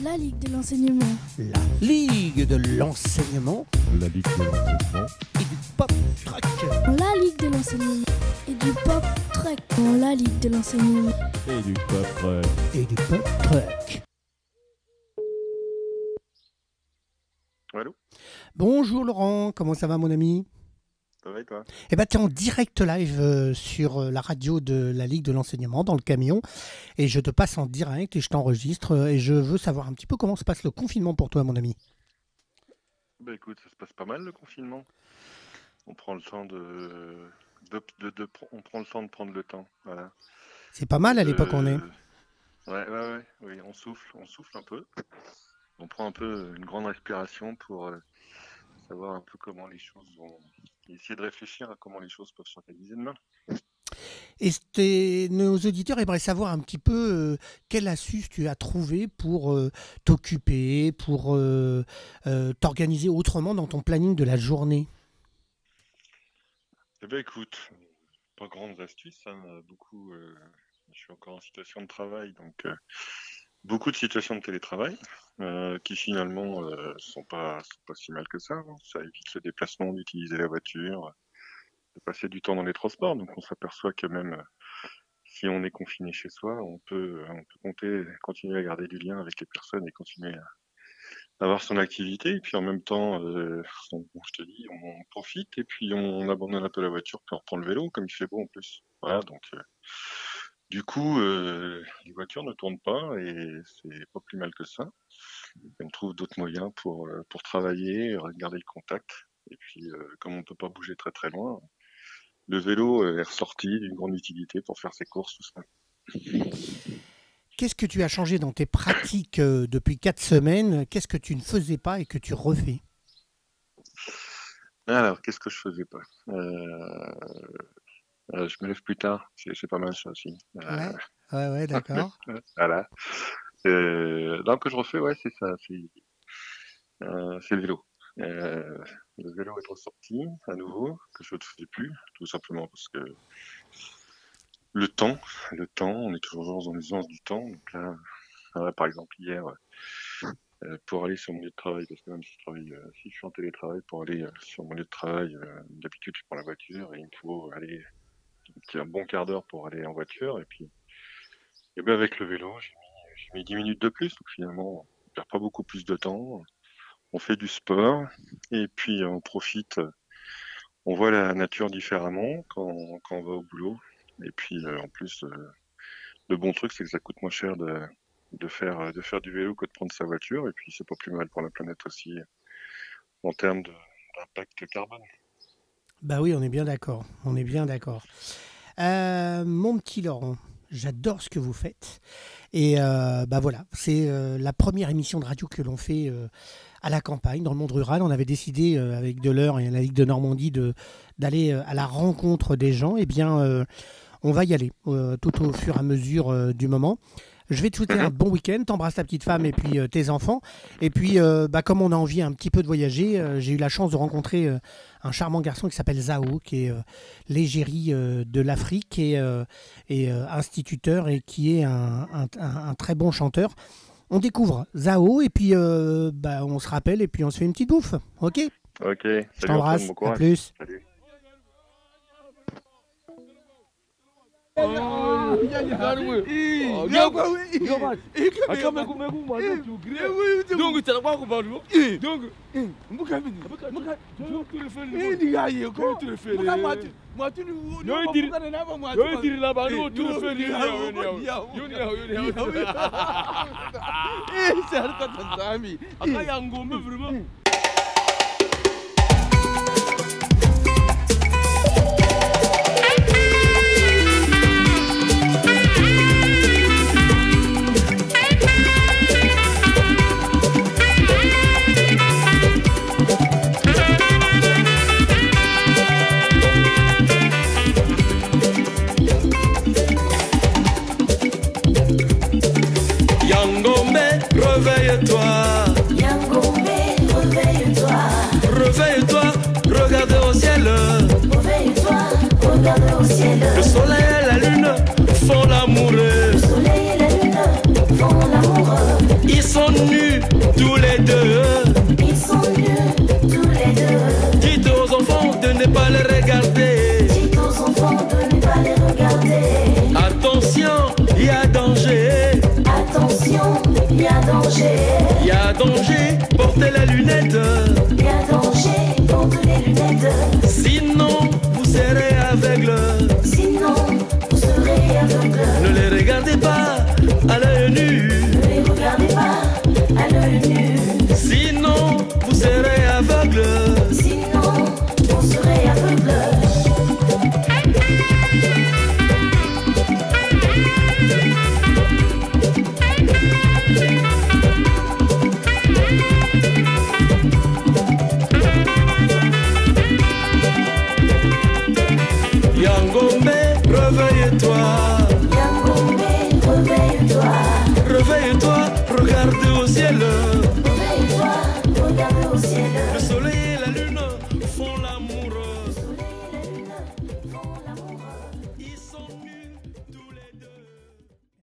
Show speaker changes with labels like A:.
A: La Ligue de l'enseignement.
B: La Ligue de l'enseignement.
C: La Ligue de l'enseignement.
B: Et du pop truck.
A: La Ligue de l'enseignement. Et du pop truck. La Ligue de l'enseignement.
C: Et du pop truck.
B: Et du pop truck.
D: Allô ?
B: Bonjour Laurent, comment ça va mon ami ?
D: Ça va et toi ?
B: Eh ben, tu es en direct live sur la radio de la Ligue de l'enseignement dans le camion et je te passe en direct et je t'enregistre et je veux savoir un petit peu comment se passe le confinement pour toi mon ami.
D: Bah écoute, ça se passe pas mal le confinement. On prend le temps on prend le temps de prendre le temps, voilà.
B: C'est pas mal à l'époque où on est.
D: Oui, on souffle un peu. On prend un peu une grande respiration pour savoir un peu comment les choses vont... Essayer de réfléchir à comment les choses peuvent s'organiser demain.
B: Et nos auditeurs aimeraient savoir un petit peu quelle astuce tu as trouvé pour t'occuper, pour t'organiser autrement dans ton planning de la journée.
D: Eh bien écoute, pas grandes astuces, hein, beaucoup... je suis encore en situation de travail, donc beaucoup de situations de télétravail qui finalement sont pas si mal que ça. Hein. Ça évite le déplacement, d'utiliser la voiture, de passer du temps dans les transports. Donc on s'aperçoit que même si on est confiné chez soi, on peut continuer à garder du lien avec les personnes et continuer à avoir son activité. Et puis en même temps, je te dis, on profite et puis on abandonne un peu la voiture, puis on reprend le vélo, comme il fait beau en plus. Voilà, donc... Du coup, les voitures ne tournent pas et c'est pas plus mal que ça. Et on trouve d'autres moyens pour travailler, garder le contact. Et puis, comme on ne peut pas bouger très très loin, le vélo est ressorti d'une grande utilité pour faire ses courses, tout ça.
B: Qu'est-ce que tu as changé dans tes pratiques depuis 4 semaines ? Qu'est-ce que tu ne faisais pas et que tu refais ?
D: Alors, qu'est-ce que je faisais pas ? Je me lève plus tard, c'est pas mal ça aussi.
B: Ouais, d'accord.
D: Voilà. Donc que je refais, ouais, c'est ça, c'est le vélo. Le vélo est ressorti à nouveau, que je ne faisais plus, tout simplement parce que le temps, on est toujours dans l'usance du temps. Donc là, par exemple hier, pour aller sur mon lieu de travail, parce que même si je suis en télétravail, pour aller sur mon lieu de travail, d'habitude je prends la voiture et il me faut aller un bon quart d'heure pour aller en voiture, et puis ben avec le vélo j'ai mis 10 minutes de plus, donc finalement on perd pas beaucoup plus de temps, on fait du sport et puis on profite, on voit la nature différemment quand on va au boulot, et puis en plus le bon truc c'est que ça coûte moins cher de faire du vélo que de prendre sa voiture, et puis c'est pas plus mal pour la planète aussi en termes d'impact carbone.
B: Bah oui, on est bien d'accord. Mon petit Laurent, j'adore ce que vous faites. Et bah voilà, c'est la première émission de radio que l'on fait à la campagne, dans le monde rural. On avait décidé avec Deleur et la Ligue de Normandie d'aller à la rencontre des gens. Eh bien, on va y aller tout au fur et à mesure du moment. Je vais te souhaiter un bon week-end, t'embrasses ta petite femme et puis tes enfants. Et puis, comme on a envie un petit peu de voyager, j'ai eu la chance de rencontrer un charmant garçon qui s'appelle Zao, qui est l'égérie de l'Afrique et instituteur, et qui est un très bon chanteur. On découvre Zao et puis on se rappelle et puis on se fait une petite bouffe. Ok ?
D: Ok,
B: je t'embrasse, à plus.
D: Salut.
E: Réveille-toi, regarde au ciel. Le soleil et la lune font l'amour. Ils sont nus. y a danger, portez les lunettes.
F: Y a danger, portez les lunettes.
E: Sinon, vous serez aveugle.
F: Sinon, vous serez aveugle.
E: Ne les regardez pas à l'œil nu.
F: Ne les regardez pas à l'œil nu.
E: Sinon, vous serez aveugle.
F: Sinon, vous serez aveugle.
E: Yangombe, réveille-toi.
F: Yangombe, réveille-toi.
E: Réveille-toi, regarde au ciel.